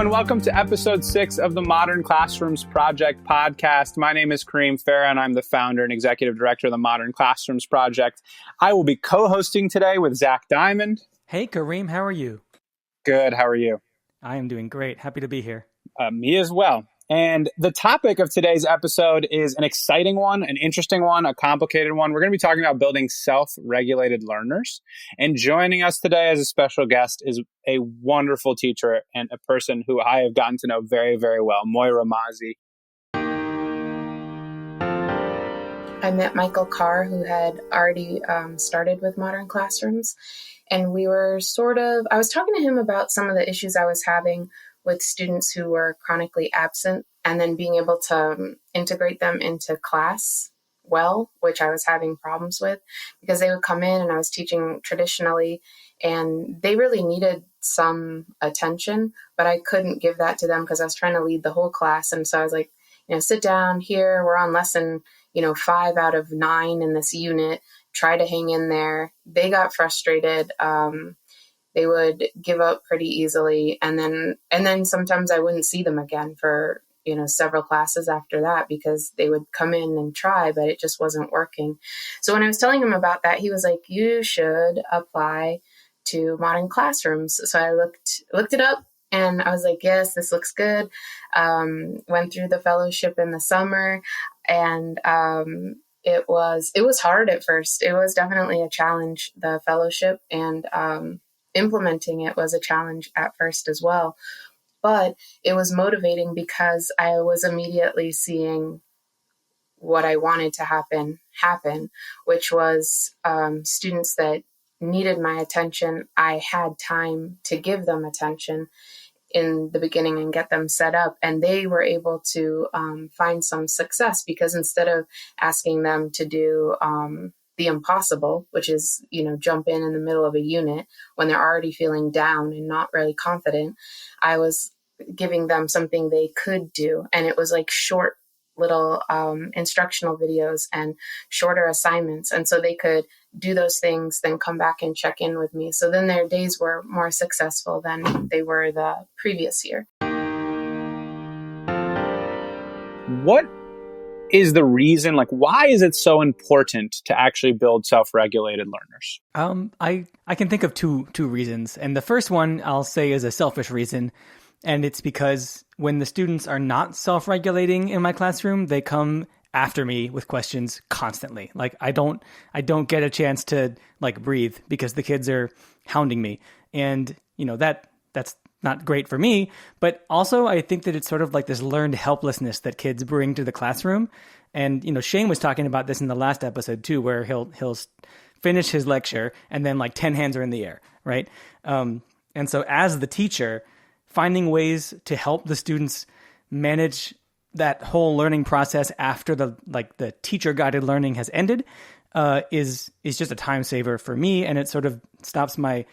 and welcome to episode 6 of the Modern Classrooms Project podcast. My name is Kareem Farah, and I'm the founder and executive director of the Modern Classrooms Project. I will be co-hosting today with Zach Diamond. Hey, Kareem, how are you? Good. How are you? I am doing great. Happy to be here. Me as well. And the topic of today's episode is an exciting one, an interesting one, a complicated one. We're going to be talking about building self-regulated learners. And joining us today as a special guest is a wonderful teacher and a person who I have gotten to know very, very well, Moira Mazzi. I met Michael Carr, who had already started with Modern Classrooms. And we were I was talking to him about some of the issues I was having with students who were chronically absent, and then being able to integrate them into class well, which I was having problems with because they would come in and I was teaching traditionally and they really needed some attention, but I couldn't give that to them because I was trying to lead the whole class. And so I was like, sit down here. We're on lesson, 5 out of 9 in this unit. Try to hang in there. They got frustrated. They would give up pretty easily. And then sometimes I wouldn't see them again for, several classes after that because they would come in and try, but it just wasn't working. So when I was telling him about that, he was like, you should apply to Modern Classrooms. So I looked it up and I was like, yes, this looks good. Went through the fellowship in the summer and, it was hard at first. It was definitely a challenge, the fellowship, and, implementing it was a challenge at first as well, but it was motivating because I was immediately seeing what I wanted to happen, which was students that needed my attention. I had time to give them attention in the beginning and get them set up, and they were able to find some success because instead of asking them to do the impossible, which is, jump in the middle of a unit when they're already feeling down and not really confident, I was giving them something they could do. And it was like short little instructional videos and shorter assignments. And so they could do those things, then come back and check in with me. So then their days were more successful than they were the previous year. What is the reason, why is it so important to actually build self-regulated learners? I can think of two reasons. And the first one I'll say is a selfish reason. And it's because when the students are not self-regulating in my classroom, they come after me with questions constantly. I don't get a chance to breathe because the kids are hounding me. And, that's not great for me, but also I think that it's sort of like this learned helplessness that kids bring to the classroom. And, Shane was talking about this in the last episode too, where he'll finish his lecture and then 10 hands are in the air, right? And so as the teacher, finding ways to help the students manage that whole learning process after the teacher guided learning has ended is just a time saver for me, and it sort of stops my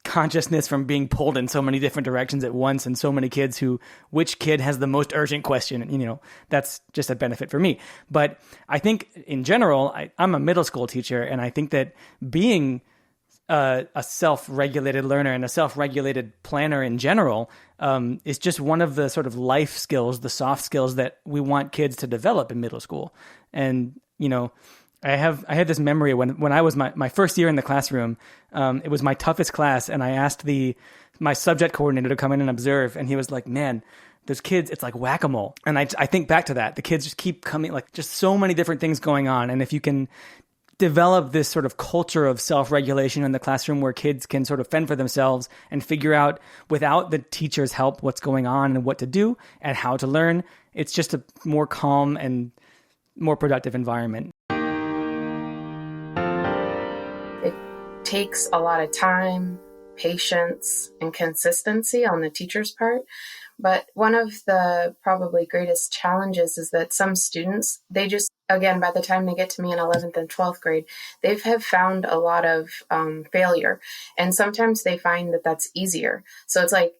consciousness from being pulled in so many different directions at once, and so many kids which kid has the most urgent question, that's just a benefit for me. But I think in general, I'm a middle school teacher, and I think that being a self-regulated learner and a self-regulated planner in general is just one of the sort of life skills, the soft skills that we want kids to develop in middle school. And, I had this memory when I was my first year in the classroom. It was my toughest class, and I asked my subject coordinator to come in and observe, and he was like, "Man, those kids, it's like whack-a-mole." And I think back to that. The kids just keep coming, just so many different things going on. And if you can develop this sort of culture of self-regulation in the classroom where kids can sort of fend for themselves and figure out without the teacher's help what's going on and what to do and how to learn, it's just a more calm and more productive environment. It takes a lot of time, patience, and consistency on the teacher's part. But one of the probably greatest challenges is that some students, they just, again, by the time they get to me in 11th and 12th grade, they have found a lot of failure. And sometimes they find that that's easier. So it's like,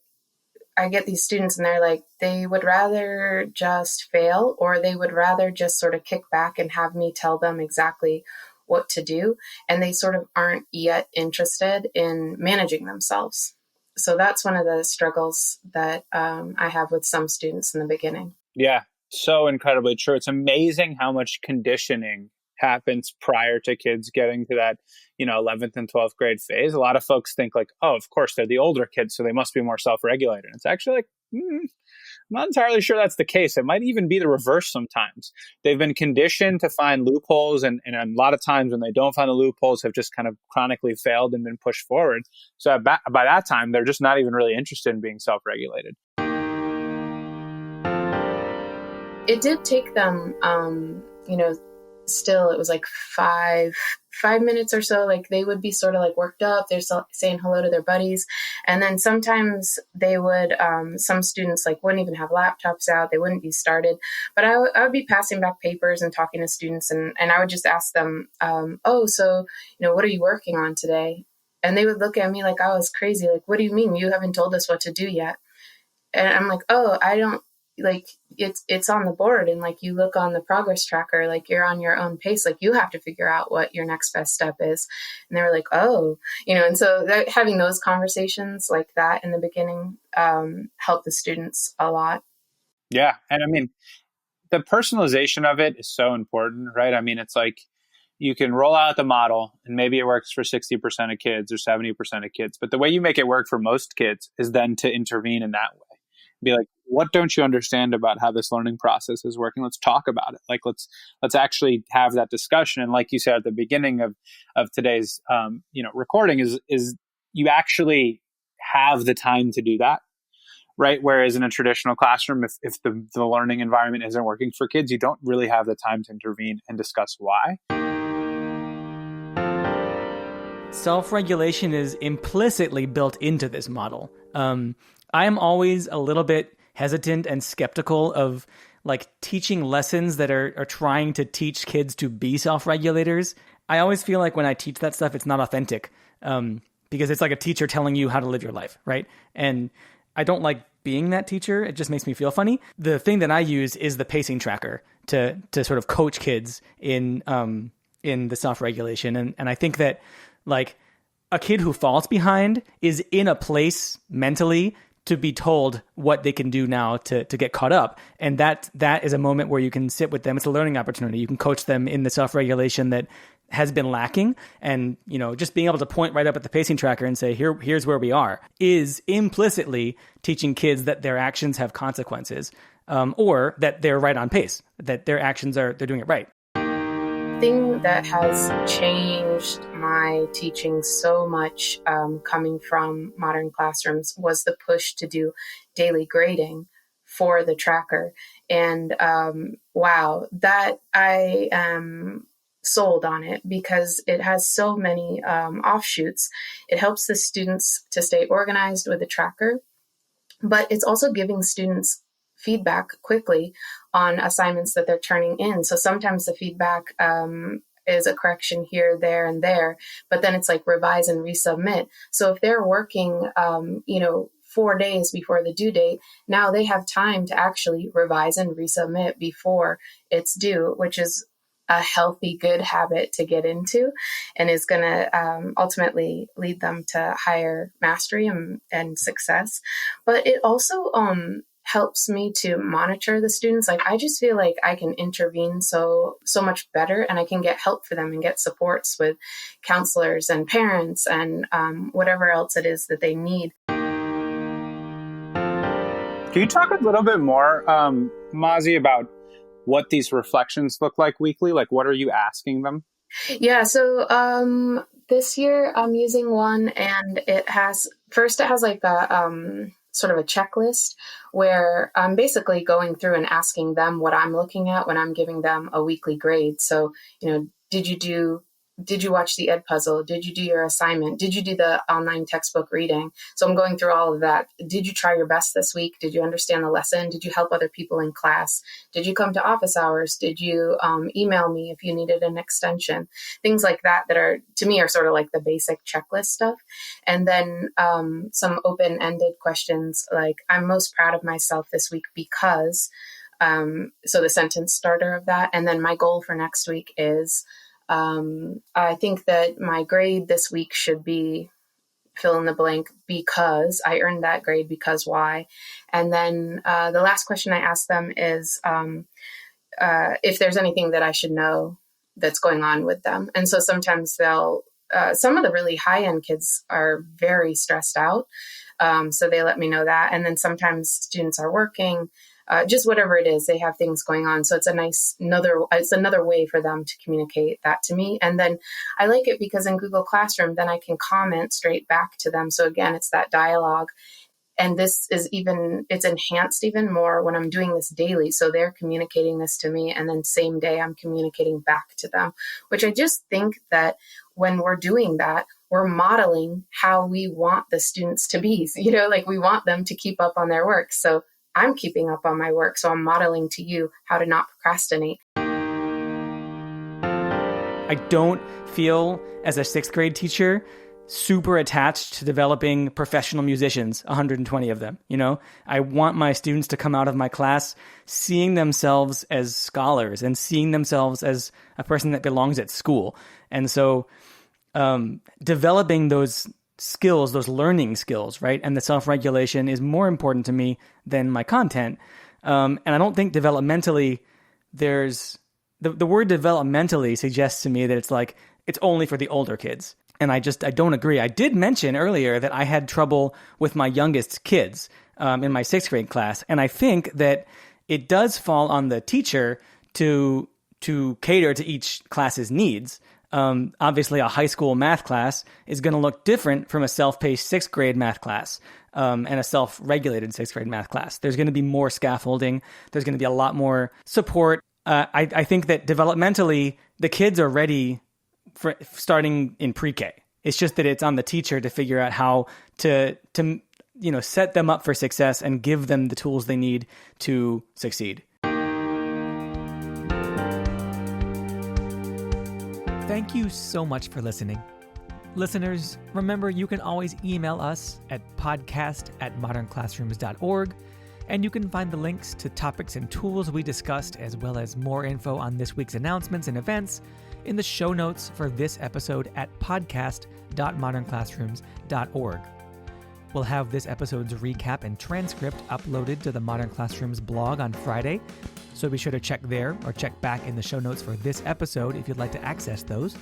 I get these students and they're like, they would rather just fail, or they would rather just sort of kick back and have me tell them exactly what to do. And they sort of aren't yet interested in managing themselves. So that's one of the struggles that I have with some students in the beginning. Yeah, so incredibly true. It's amazing how much conditioning happens prior to kids getting to that, 11th and 12th grade phase. A lot of folks think like, oh, of course, they're the older kids, so they must be more self-regulated. It's actually like, I'm not entirely sure that's the case. It might even be the reverse sometimes. They've been conditioned to find loopholes, and a lot of times when they don't find the loopholes, have just kind of chronically failed and been pushed forward. So by that time, they're just not even really interested in being self-regulated. It did take them, still it was like five minutes or so. Like they would be sort of like worked up. They're saying hello to their buddies. And then sometimes they would, some students like wouldn't even have laptops out. They wouldn't be started. But I would be passing back papers and talking to students. And I would just ask them, so, what are you working on today? And they would look at me like I was crazy. Like, what do you mean? You haven't told us what to do yet. And I'm like, oh, I don't, like it's on the board, and like you look on the progress tracker, like you're on your own pace, like you have to figure out what your next best step is. And they were like, oh, and so having those conversations like that in the beginning helped the students a lot. Yeah. And I mean, the personalization of it is so important, right? I mean, it's like you can roll out the model and maybe it works for 60% of kids or 70% of kids, but the way you make it work for most kids is then to intervene in that way. Be like, what don't you understand about how this learning process is working? Let's talk about it. Like, let's actually have that discussion. And like you said at the beginning of today's recording, is you actually have the time to do that, right? Whereas in a traditional classroom, if the learning environment isn't working for kids, you don't really have the time to intervene and discuss why. Self-regulation is implicitly built into this model. I am always a little bit hesitant and skeptical of like teaching lessons that are trying to teach kids to be self-regulators. I always feel like when I teach that stuff, it's not authentic because it's like a teacher telling you how to live your life, right? And I don't like being that teacher. It just makes me feel funny. The thing that I use is the pacing tracker to sort of coach kids in the self-regulation. And I think that like a kid who falls behind is in a place mentally to be told what they can do now to get caught up. And that is a moment where you can sit with them. It's a learning opportunity. You can coach them in the self-regulation that has been lacking. And, just being able to point right up at the pacing tracker and say, here's where we are, is implicitly teaching kids that their actions have consequences, or that they're right on pace, that their actions they're doing it right. Thing that has changed my teaching so much coming from modern classrooms was the push to do daily grading for the tracker. And wow, that I am sold on it because it has so many offshoots. It helps the students to stay organized with the tracker, but it's also giving students feedback quickly on assignments that they're turning in. So sometimes the feedback is a correction here, there, and there, but then it's like revise and resubmit. So if they're working, 4 days before the due date, now they have time to actually revise and resubmit before it's due, which is a healthy, good habit to get into and is going to ultimately lead them to higher mastery and success. But it also helps me to monitor the students. Like I just feel like I can intervene so much better, and I can get help for them and get supports with counselors and parents and whatever else it is that they need. Can you talk a little bit more, Mazi, about what these reflections look like weekly? Like, what are you asking them? Yeah, so this year I'm using one, and it has like a sort of a checklist where I'm basically going through and asking them what I'm looking at when I'm giving them a weekly grade. So, did you watch the ed puzzle? Did you do your assignment? Did you do the online textbook reading? So I'm going through all of that. Did you try your best this week? Did you understand the lesson? Did you help other people in class? Did you come to office hours? Did you email me if you needed an extension? Things like that are, to me, are sort of like the basic checklist stuff. And then some open-ended questions like, I'm most proud of myself this week because, so the sentence starter of that. And then my goal for next week is, I think that my grade this week should be fill in the blank, because I earned that grade, because why. And then the last question I ask them is if there's anything that I should know that's going on with them. And so sometimes some of the really high end kids are very stressed out. So they let me know that. And then sometimes students are working, just whatever it is, they have things going on. So it's it's another way for them to communicate that to me. And then I like it because in Google Classroom, then I can comment straight back to them. So again, it's that dialogue. And it's enhanced even more when I'm doing this daily. So they're communicating this to me, and then same day I'm communicating back to them, which I just think that when we're doing that, we're modeling how we want the students to be. Like we want them to keep up on their work. So I'm keeping up on my work. So I'm modeling to you how to not procrastinate. I don't feel, as a 6th grade teacher, super attached to developing professional musicians, 120 of them. I want my students to come out of my class seeing themselves as scholars and seeing themselves as a person that belongs at school. And so developing those skills, those learning skills, right, and the self-regulation is more important to me than my content. And I don't think developmentally there's... The word developmentally suggests to me that it's only for the older kids. And I don't agree. I did mention earlier that I had trouble with my youngest kids in my 6th grade class. And I think that it does fall on the teacher to cater to each class's needs. Obviously, a high school math class is going to look different from a self-paced 6th grade math class and a self-regulated 6th grade math class. There's going to be more scaffolding. There's going to be a lot more support. I think that developmentally, the kids are ready for starting in pre-K. It's just that it's on the teacher to figure out how to set them up for success and give them the tools they need to succeed. Thank you so much for listening. Listeners, remember you can always email us at podcast@modernclassrooms.org, and you can find the links to topics and tools we discussed, as well as more info on this week's announcements and events, in the show notes for this episode at podcast.modernclassrooms.org. We'll have this episode's recap and transcript uploaded to the Modern Classrooms blog on Friday, so be sure to check there or check back in the show notes for this episode if you'd like to access those.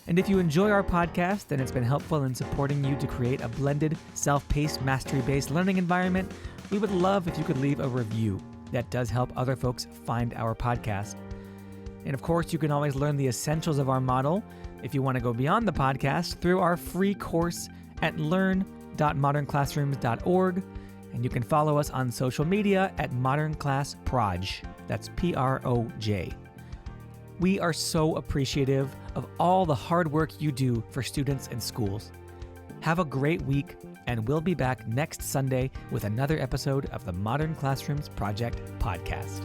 And if you enjoy our podcast and it's been helpful in supporting you to create a blended, self-paced, mastery-based learning environment, we would love if you could leave a review. That does help other folks find our podcast. And of course, you can always learn the essentials of our model, if you want to go beyond the podcast, through our free course at learn.modernclassrooms.org. And you can follow us on social media at modernclassproj. That's PROJ. We are so appreciative of all the hard work you do for students and schools. Have a great week, and we'll be back next Sunday with another episode of the Modern Classrooms Project podcast.